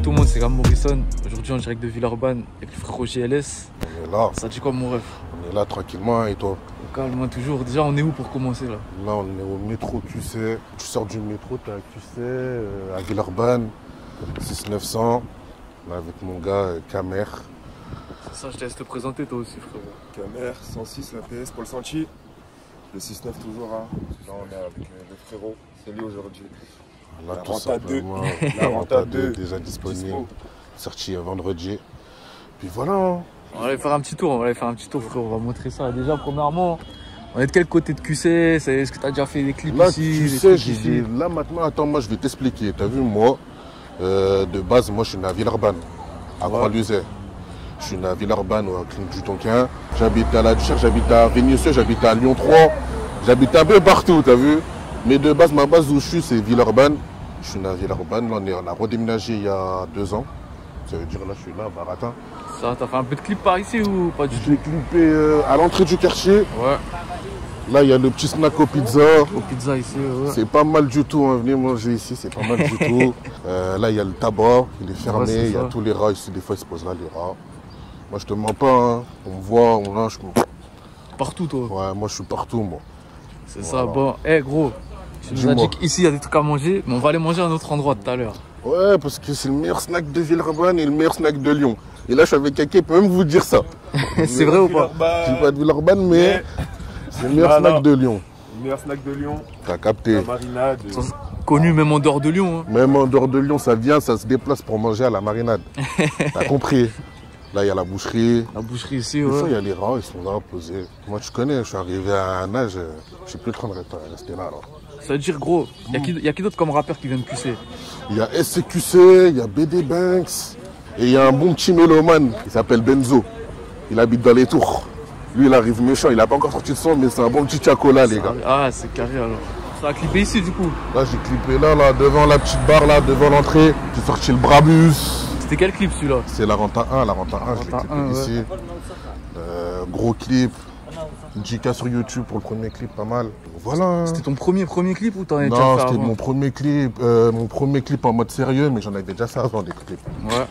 tout le monde, c'est Graham Morrison. Aujourd'hui en direct de Villeurbanne avec le frère Roger LS. On est là. Ça dit quoi mon ref? On est là tranquillement et toi? Calme-moi toujours. Déjà on est où pour commencer là? Là on est au métro QC. Tu sors du métro, t'es à QC, à Villeurbanne, 6900. Là avec mon gars Kamer. C'est ça, je te laisse te présenter toi aussi frérot. Kamer, 106, la PS, Paul Sanchi. Le 6-9 toujours. Hein. Là on est avec le frérot. C'est lui aujourd'hui. Là, La tout Renta 2. simplement, La Renta 2 déjà disponible. Dispo. Sorti vendredi. Puis voilà. Hein. On va aller faire un petit tour, frérot. On va montrer ça. Déjà premièrement, on est de quel côté de QC? Est-ce que tu as déjà fait des clips Là, ici? tu sais, là maintenant, attends, moi je vais t'expliquer. T'as vu, moi, de base, moi je suis né à Villeurbanne, à Croix-Luzet. Je suis né à Villeurbanne, au clinique du Tonkin. J'habite à La Duchère, j'habite à Vénissieux, j'habite à Lyon 3. J'habite un peu partout, t'as vu. Mais de base, ma base où je suis, c'est Villeurbanne. Je suis né à Villeurbanne. Là, on a redéménagé il y a 2 ans. Ça veut dire, là, je suis là, à Baratin. Ça, t'as fait un peu de clips par ici ou pas du tout? Je l'ai clippé à l'entrée du quartier. Ouais. Là, il y a le petit snack au pizza. Aux pizzas ici, ouais. C'est pas mal du tout, hein. Venez manger ici, c'est pas mal du tout. Là, il y a le tabac, il est fermé, Ouais, il y a tous les rats ici, des fois ils se posent là, les rats. Moi, je te mens pas, hein. On me voit, on lâche. Partout toi. Ouais, moi, je suis partout, moi. C'est Voilà. ça, bon. Gros, tu nous as dit qu'ici il y a des trucs à manger, mais on va aller manger à un autre endroit tout à l'heure. Ouais, parce que c'est le meilleur snack de Villeurbanne et le meilleur snack de Lyon. Et là, je suis avec quelqu'un qui peut même vous dire ça. C'est vrai ou pas? Je suis pas de Villeurbanne, mais c'est le meilleur snack de Lyon. Le meilleur snack de Lyon. T'as capté. La marinade. Connu même en dehors de Lyon. Hein. Même en dehors de Lyon, ça vient, ça se déplace pour manger à la marinade. T'as compris? Là, il y a la boucherie. La boucherie ici, Des fois, ouais. il y a les rats, ils sont là, posés. Moi, tu connais, je suis arrivé à un âge, je suis plus en train de rester là. Ça veut dire, gros, il y a qui d'autre comme rappeur qui vient de QC? Il y a SCQC, il y a BD Banks, et il y a un bon petit mélomane, il s'appelle Benzo. Il habite dans les tours. Lui, il arrive méchant, il n'a pas encore sorti de son, mais c'est un bon petit chacola, les gars. Ah, c'est carré alors. Ça a clippé ici, du coup. Là, j'ai clippé là, devant la petite barre, là, devant l'entrée. J'ai sorti le Brabus. C'était quel clip celui-là? C'est la Renta 1, je l'ai Renta clippé 1, ici. Gros clip. 10K sur YouTube pour le premier clip, pas mal. Voilà. C'était ton premier clip ou t'en as déjà Non, fait c'était avant? mon premier clip en mode sérieux, mais j'en avais déjà fait avant des clips. Ouais.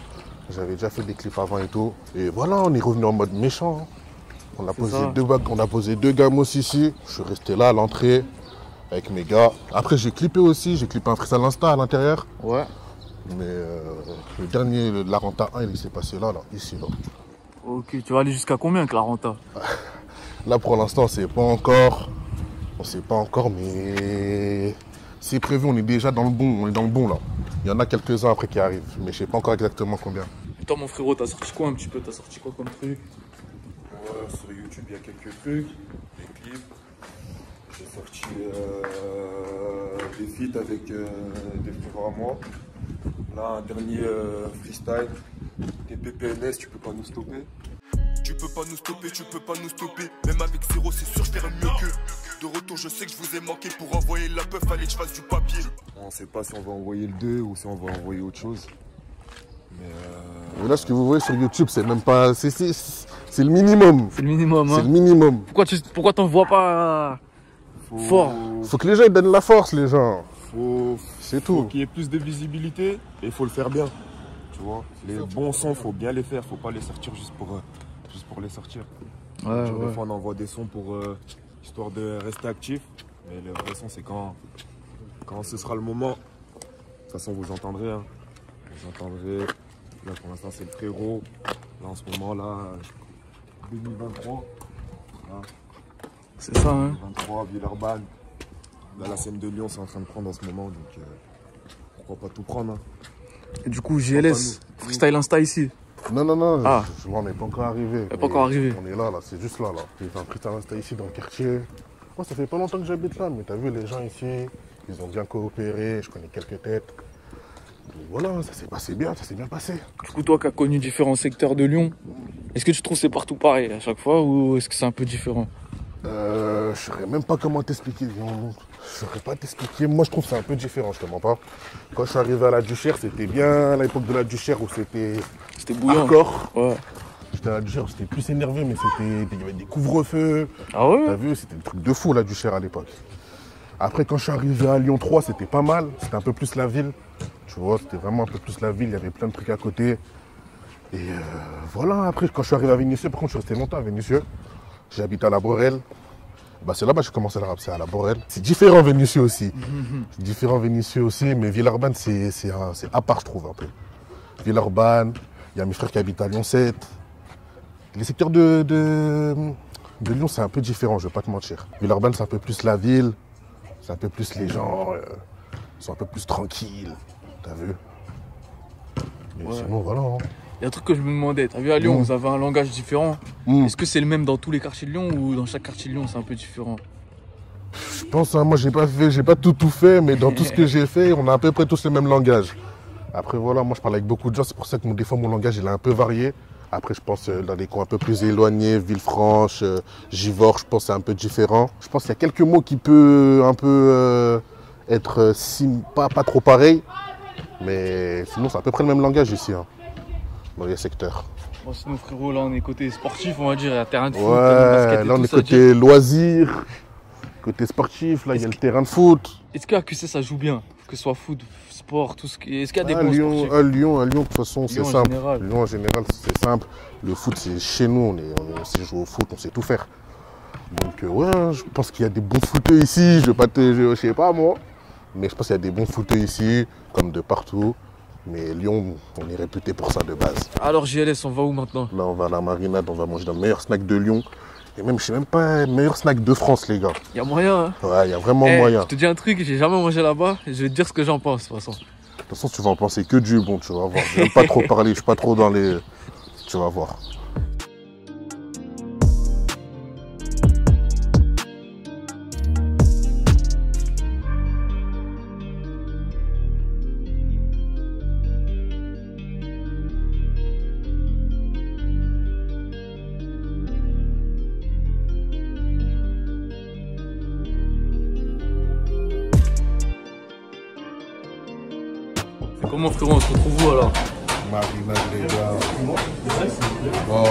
J'avais déjà fait des clips avant et tout. Et voilà, on est revenu en mode méchant. On a posé deux gamos ici. Je suis resté là à l'entrée avec mes gars. Après, j'ai clippé aussi. J'ai clippé un freestyle Insta à l'intérieur. Ouais. Mais le dernier, la Renta 1, il s'est passé là, ici. Là. Ok, tu vas aller jusqu'à combien avec la Renta? Là, pour l'instant, on sait pas encore. On sait pas encore, mais c'est prévu. On est déjà dans le bon. On est dans le bon, là. Il y en a quelques-uns après qui arrivent. Mais je sais pas encore exactement combien. Et toi, mon frérot, t'as sorti quoi un petit peu? T'as sorti quoi comme truc? Ouais, sur YouTube, il y a quelques trucs. Des clips. J'ai sorti des feats avec des frères à moi. Là, un dernier freestyle. Des PPNS, tu peux pas nous stopper. Tu peux pas nous stopper, tu peux pas nous stopper. Même avec zéro, c'est sûr, je ferai mieux que. De retour, je sais que je vous ai manqué. Pour envoyer la peuf, fallait que je fasse du papier. On sait pas si on va envoyer le 2 ou si on va envoyer autre chose. Mais Et là, ce que vous voyez sur YouTube, c'est même pas. C'est le minimum. C'est le minimum, C'est hein. le minimum. Pourquoi t'en vois pas fort? Faut que les gens ils donnent la force, les gens. C'est faut tout. qu'il y ait plus de visibilité et il faut le faire bien. Tu vois, les bons sons, faut bien les faire. Faut pas les sortir juste pour les sortir. Ouais, Des ouais. fois, on envoie des sons pour histoire de rester actif. Mais le vrai son, c'est quand ce sera le moment. De toute façon, vous entendrez. Hein. Vous entendrez. Là, pour l'instant, c'est le frérot. Là, en ce moment, là, 2023. Là, C'est ça, hein. 2023, Villeurbanne. Là, la scène de Lyon, c'est en train de prendre en ce moment. Donc, pourquoi pas tout prendre. Hein. Et du coup, GLS, freestyle Insta ici. Non. Ah. On n'est pas encore arrivé. Pas encore arrivé. On est là, c'est juste là. J'ai fait un freestyle Insta ici dans le quartier. Moi, ça fait pas longtemps que j'habite là, mais t'as vu les gens ici, ils ont bien coopéré, je connais quelques têtes. Donc voilà, ça s'est passé bien, ça s'est bien passé. Du coup, toi qui as connu différents secteurs de Lyon, est-ce que tu trouves que c'est partout pareil à chaque fois ou est-ce que c'est un peu différent? Je saurais même pas comment t'expliquer. Je saurais pas t'expliquer. Moi, je trouve que c'est un peu différent, je te mens pas. Quand je suis arrivé à la Duchère, c'était bien à l'époque de la Duchère où c'était bouillant. hardcore. Ouais. J'étais à la Duchère, c'était plus énervé, mais il y avait des couvre-feux. Ah ouais? T'as vu, c'était des trucs de fou, la Duchère à l'époque. Après, quand je suis arrivé à Lyon 3, c'était pas mal. C'était un peu plus la ville. Tu vois, c'était vraiment un peu plus la ville, il y avait plein de trucs à côté. Et voilà, après, quand je suis arrivé à Vénissieux, par contre, je suis resté longtemps à Vénissieux. J'habite à la Borel. Bah, c'est là-bas que j'ai commencé le rap, c'est à la Borel. C'est différent Vénissieux aussi. C'est différent Vénissieux aussi, mais Villeurbanne, c'est à part, je trouve, un peu. Villeurbanne, il y a mes frères qui habitent à Lyon 7. Les secteurs de Lyon, c'est un peu différent, je ne vais pas te mentir. Villeurbanne, c'est un peu plus la ville, c'est un peu plus les gens, ils sont un peu plus tranquilles, t'as vu. Mais Ouais. sinon, voilà. Hein. Il y a un truc que je me demandais, t'as vu à Lyon, vous avez un langage différent. Est-ce que c'est le même dans tous les quartiers de Lyon ou dans chaque quartier de Lyon c'est un peu différent? Je pense, hein, moi j'ai pas tout fait, mais dans tout ce que j'ai fait, on a à peu près tous le même langage. Après voilà, moi je parle avec beaucoup de gens, c'est pour ça que des fois mon langage il est un peu varié. Après je pense dans des coins un peu plus éloignés, Villefranche, Givors, je pense que c'est un peu différent. Je pense qu'il y a quelques mots qui peuvent un peu être pas trop pareils, mais sinon c'est à peu près le même langage ici, hein, dans les secteurs. Bon, sinon frérot, là on est côté sportif, on va dire, il y a terrain de foot, Ouais, là on est côté loisirs, côté sportif, là il y a le terrain de foot. Est-ce qu'à QC ça joue bien? Que ce soit foot, sport, tout ce qui... Est-ce qu'il y a des bons Lyon, sportifs? à Lyon, de toute façon, c'est Lyon en simple. général. Lyon, en général, c'est simple. Le foot, c'est chez nous. On sait jouer au foot, on sait tout faire. Donc, ouais, je pense qu'il y a des bons footeux ici. Je sais pas, moi. Mais je pense qu'il y a des bons footeux ici, comme de partout. Mais Lyon, on est réputé pour ça de base. Alors JLS, on va où maintenant? Là, on va à la Marinade, on va manger dans le meilleur snack de Lyon. Et même, je sais même pas, le meilleur snack de France, les gars. Il y a moyen, hein? Ouais, il y a vraiment moyen. Je te dis un truc, j'ai jamais mangé là-bas, et je vais te dire ce que j'en pense, de toute façon. De toute façon, tu vas en penser que du bon, tu vas voir. Je n'aime pas trop parler, je suis pas trop dans les... Tu vas voir. Comment frérot, on se retrouve où alors? Marinade, les gars. Bon.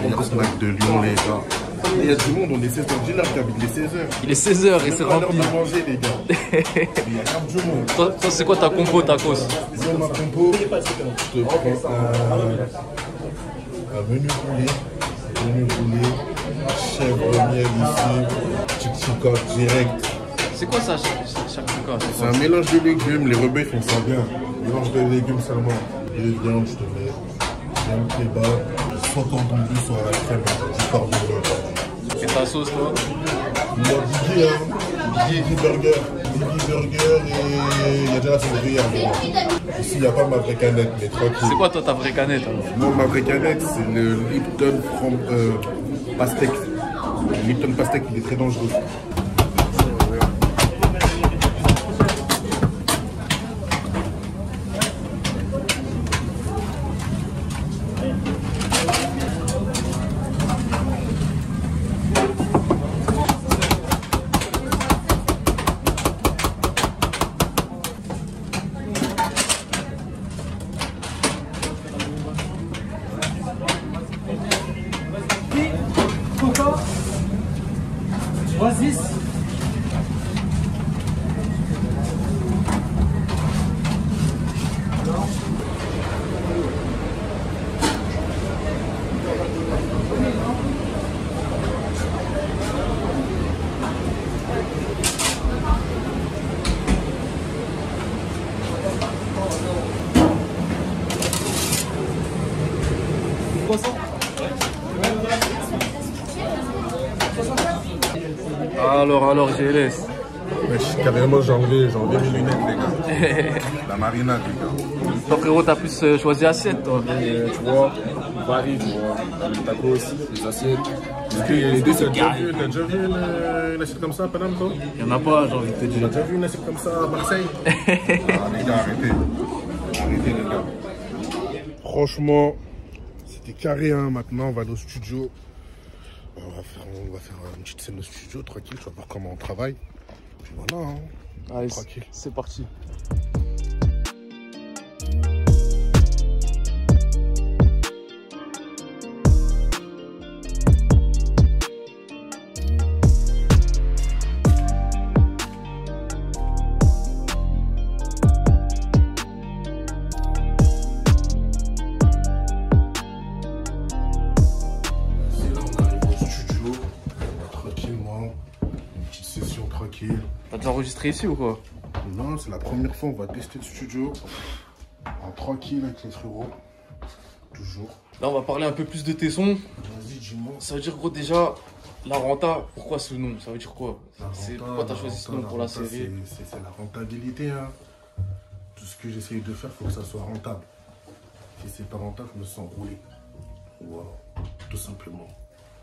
Meilleur snack de Lyon, les gars. Il y a du monde, on est 16h. Dis-leur qu'habite les 16h. Il est 16h et c'est rempli. On a manger, les gars. Il y a grave du monde. Toi, c'est quoi ta compo, tacos? Moi, ma compo, je te prends un menu poulet, chèvre miel ici, chichica direct. C'est quoi ça, chaque truc? C'est un mélange de légumes, les rebelles font ça bien. Mélange de légumes seulement. Et les viandes, je te mets viande kebab, soit tendu, soit à la crème, du cordon bleu. Et ta sauce, toi? Il y a Biggie, hein. Biggie burger. Biggie burger et il y a déjà la sauce gruyère dedans. Ici, il n'y a pas ma vraie canette, mais tranquille. C'est quoi toi ta vraie canette alors? Moi, ma vraie canette, c'est le Lipton Pastèque. Le Lipton Pastèque, il est très dangereux. Oasis. Alors GLS. Wesh, carrément, j'ai enlevé mes lunettes, les gars. La marinade, les gars. Toi frérot, t'as plus choisi assiette toi. Tu vois, varie, tu vois, les tacos, les assiettes. Les deux, c'est carré. T'as déjà vu une assiette comme ça à Paname, toi? Y'en a pas, j'ai envie de te T'as dire. déjà vu une assiette comme ça à Marseille? Ah, les gars, arrêtez. Arrêtez, les gars. Franchement, c'était carré, hein. Maintenant, on va aller au studio. On va faire une petite scène au studio, tranquille. Tu vas voir comment on travaille. Puis voilà, hein. Allez, Tranquille. c'est parti. T'as déjà enregistré ici ou quoi? Non, c'est la première fois, on va tester le studio. En tranquille avec les frérots. Toujours. Là, on va parler un peu plus de tes sons. Vas-y, dis-moi. Ça veut dire, gros, déjà, la renta, pourquoi ce nom? Ça veut dire quoi? La Pourquoi t'as renta, choisi ce nom pour la renta, série? c'est la rentabilité. Hein. Tout ce que j'essaye de faire, il faut que ça soit rentable. Si c'est pas rentable, je me sens roulé. Voilà, tout simplement.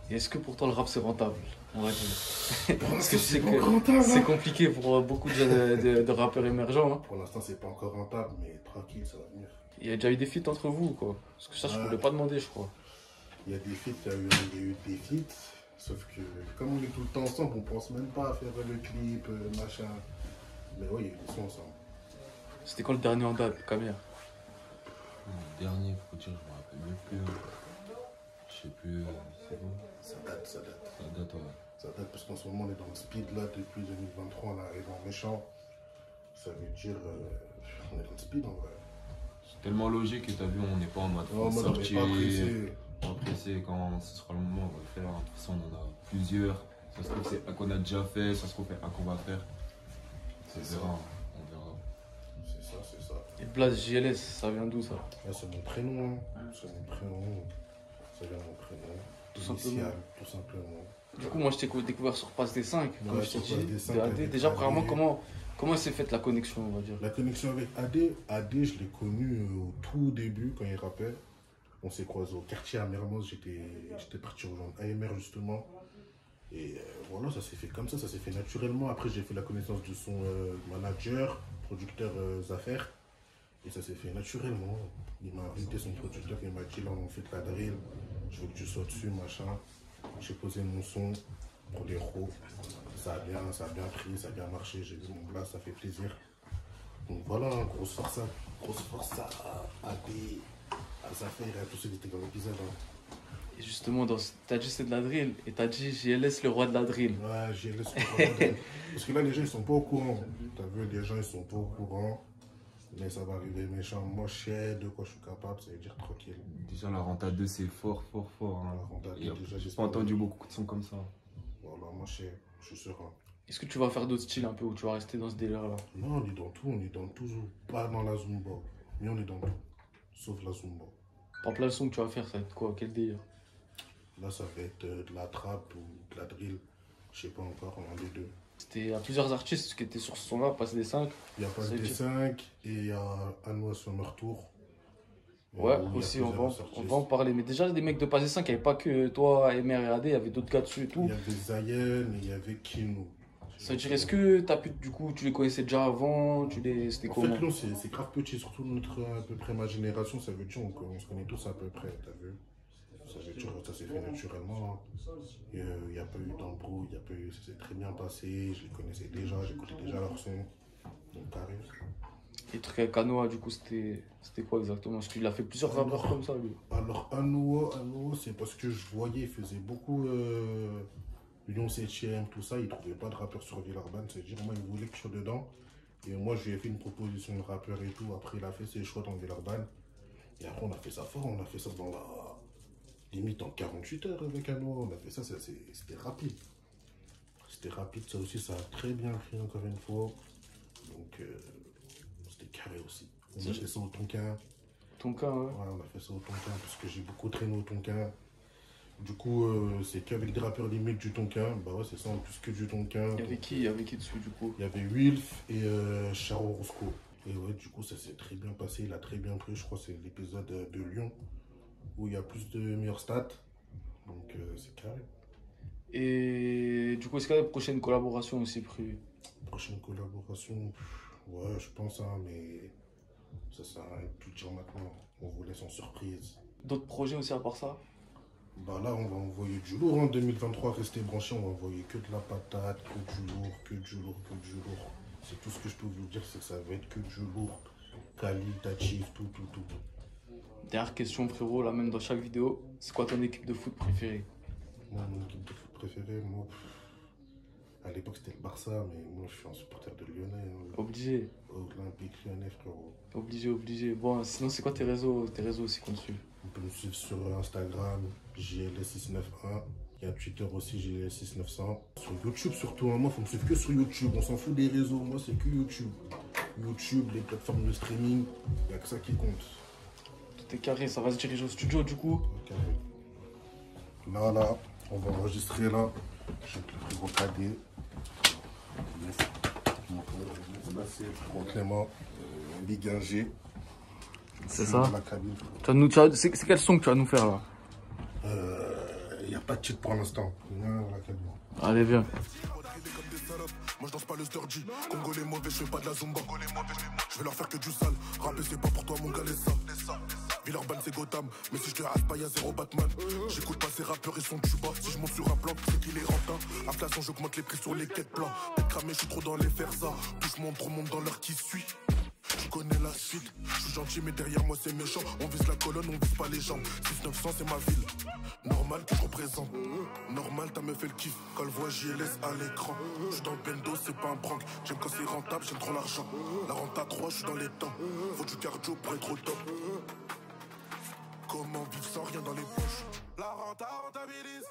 Et est-ce que pour toi, le rap, c'est rentable? On va dire. Parce que je sais pas que rentable, c'est hein. compliqué pour beaucoup de rappeurs émergents. Hein. Pour l'instant, c'est pas encore rentable, mais tranquille, ça va venir. Il y a déjà eu des feats entre vous ou quoi? Parce que ça, je ne voulais pas demander, je crois. Il y a des feats, il y a eu des feats. Sauf que, comme on est tout le temps ensemble, on pense même pas à faire le clip, machin. Mais oui, il y a eu des sons ensemble. C'était quand le dernier en date, Camille? Le dernier, faut dire, je me rappelle même plus. Je sais plus, c'est bon. Ça date. Ça date, ouais. Ça date parce qu'en ce moment, on est dans le speed là depuis 2023, on arrive en méchant. Ça veut dire, on est dans le speed en vrai. C'est tellement logique que t'as vu, on n'est pas en mode Non, moi, on n'est pas pressé. On est pressé, quand ce sera le moment, on va le faire. De toute façon, on en a plusieurs. Ça se trouve, c'est un qu'on a déjà fait, ça se trouve, c'est un qu'on va faire. C'est ça. On verra. C'est ça. Et Blaze JLS, ça vient d'où ça? Là, c'est mon prénom. Hein. C'est mon prénom. Ça vient de mon prénom. Tout simplement. Initial, tout simplement. Du coup, moi, je t'ai découvert sur Passe des 5, comme Ouais, je t'ai sur Passe des dit, 5 de AD. avec Déjà, AD. premièrement, comment s'est faite la connexion, on va dire? La connexion avec AD, je l'ai connu au tout début quand il rappait. On s'est croisés au quartier à Mermoz, j'étais parti rejoindre AMR justement. Et voilà, ça s'est fait comme ça s'est fait naturellement. Après, j'ai fait la connaissance de son manager, producteur Zaffer. Et ça s'est fait naturellement. Il m'a invité, son producteur, il m'a dit là, on fait de la drill, je veux que tu sois dessus, machin. J'ai posé mon son pour les ros. Ça a bien pris, ça a bien marché. J'ai vu mon blast, ça fait plaisir. Donc voilà, grosse force à AD, à Zaffer et à tous ceux qui étaient dans l'épisode. Hein. Et justement, t'as dit c'est de la drill, et t'as dit JLS, le roi de la drill. Ouais, j'ai laissé le roi de la drill. Parce que là, les gens, ils sont pas au courant. T'as vu, les gens, ils sont pas au courant. Mais ça va arriver méchant. Moi, je sais de quoi je suis capable, ça veut dire tranquille. Déjà, la Renta 2, c'est fort. Hein. La Renta 2, déjà, j'ai pas entendu beaucoup de sons comme ça. Voilà, moi, je sais, je suis serein. Est-ce que tu vas faire d'autres styles un peu, ou tu vas rester dans ce délire-là? Non, on est dans tout. Pas dans la Zumba, mais on est dans tout. Sauf la Zumba. Par exemple, le son que tu vas faire, ça va être quoi? Quel délire? Là, ça va être de la trap ou de la drill. Je sais pas encore, un des deux. Il y a plusieurs artistes qui étaient sur ce son-là, Passe des 5. Il y a pas des 5 et il y a Anoua Summer Tour. Ouais, aussi, on va en parler. Mais déjà, des mecs de Passe des 5, il n'y avait pas que toi, MR et AD, il y avait d'autres gars dessus et tout. Il y avait Zayen et il y avait Kino. Ça veut dire, est-ce que du coup, tu les connaissais déjà avant? C'était En comment? fait, non, c'est grave petit, surtout à peu près ma génération, ça veut dire on se connaît tous à peu près, t'as vu? Ça veut dire ça s'est fait naturellement. Il n'y a pas eu d'embrouille, ça s'est très bien passé, je les connaissais déjà, j'écoutais déjà leur son. Donc carré. Et le truc avec Anoa, du coup, c'était quoi exactement? Parce qu'il a fait plusieurs rappeurs comme ça, lui. Alors Anoa, c'est parce que je voyais, il faisait beaucoup Lyon 7ème, tout ça, il ne trouvait pas de rappeur sur Villeurbanne, c'est-à-dire moi il voulait que je sois dedans. Et moi je lui ai fait une proposition de rappeur et tout, après il a fait ses choix dans Villeurbanne. Et après on a fait ça fort, on a fait ça dans la limite en 48 heures avec Anoa, on a fait ça, c'était rapide. C'était rapide, ça aussi ça a très bien pris encore une fois. Donc c'était carré aussi. On a fait ça au Tonkin. Tonkin, ouais. Ouais, on a fait ça au Tonkin parce que j'ai beaucoup traîné au Tonkin. Du coup, c'est qu'avec des rappeurs limite du Tonkin. Bah ouais, c'est ça en plus que du Tonkin. Il y avait qui dessus du coup? Il y avait Wilf et Charo Roscoe. Et ouais, du coup, ça s'est très bien passé. Il a très bien pris. Je crois que c'est l'épisode de Lyon où il y a plus de meilleurs stats. Donc, c'est carré. Et du coup, est-ce qu'il y a des prochaines collaborations aussi prévues? Prochaine collaboration, ouais, je pense, hein, mais ça sert à rien de tout dire maintenant. On vous laisse en surprise. D'autres projets aussi à part ça? Bah là, on va envoyer du lourd en 2023. Restez branchés, on va envoyer que de la patate, que du lourd, que du lourd, que du lourd. C'est tout ce que je peux vous dire, c'est que ça va être que du lourd. Qualitatif, tout. Dernière question, frérot, là même dans chaque vidéo, c'est quoi ton équipe de foot préférée? Moi, mon équipe de foot préférée, moi, à l'époque c'était le Barça, mais moi je suis un supporter de Lyonnais. Hein. Obligé. Olympique Lyonnais, frérot. Obligé. Bon, sinon, c'est quoi tes réseaux aussi qu'on te suit? On peut me suivre sur Instagram, JLS691. Il y a Twitter aussi, j'ai 6900. Sur YouTube surtout, hein. Moi, il faut me suivre que sur YouTube. On s'en fout des réseaux. Moi, c'est que YouTube. YouTube, les plateformes de streaming, il n'y a que ça qui compte. Tout est carré, ça va se diriger au studio du coup. Okay. Là, on va enregistrer là. Je vais le plus cadet. Là, c'est pour Clément, Ligue 1G. C'est ça. La cabine. C'est quel son que tu vas nous faire là? Il n'y a pas de titre pour l'instant. La cabine. Allez, viens. Moi je danse pas le sturdy. Congolais mauvais, je fais pas de la zumba. Je vais leur faire que du sale. Rapper c'est pas pour toi mon gars, laisse ça. Villeurbanne c'est Gotham. Mais si je te rase pas, y'a zéro Batman. J'écoute pas ces rappeurs, ils sont tuba. Si je monte sur un plan, c'est qu'il est rentable. Inflation, j'augmente les prix sur les quêtes plans. Tête cramée, je suis trop dans les ferza. Touche monte, trop monte dans l'heure qui suit. Je connais la suite, je suis gentil mais derrière moi c'est méchant. On vise la colonne, on vise pas les jambes. 6900 c'est ma ville, normal que je représente. Normal t'as me fait le kiff, quand le voit j'y laisse à l'écran. Je suis dans le bendo, c'est pas un prank. J'aime quand c'est rentable, j'aime trop l'argent. La rente à 3, je suis dans les temps. Faut du cardio pour être au top. Comment vivre sans rien dans les poches? La rente rentabilise.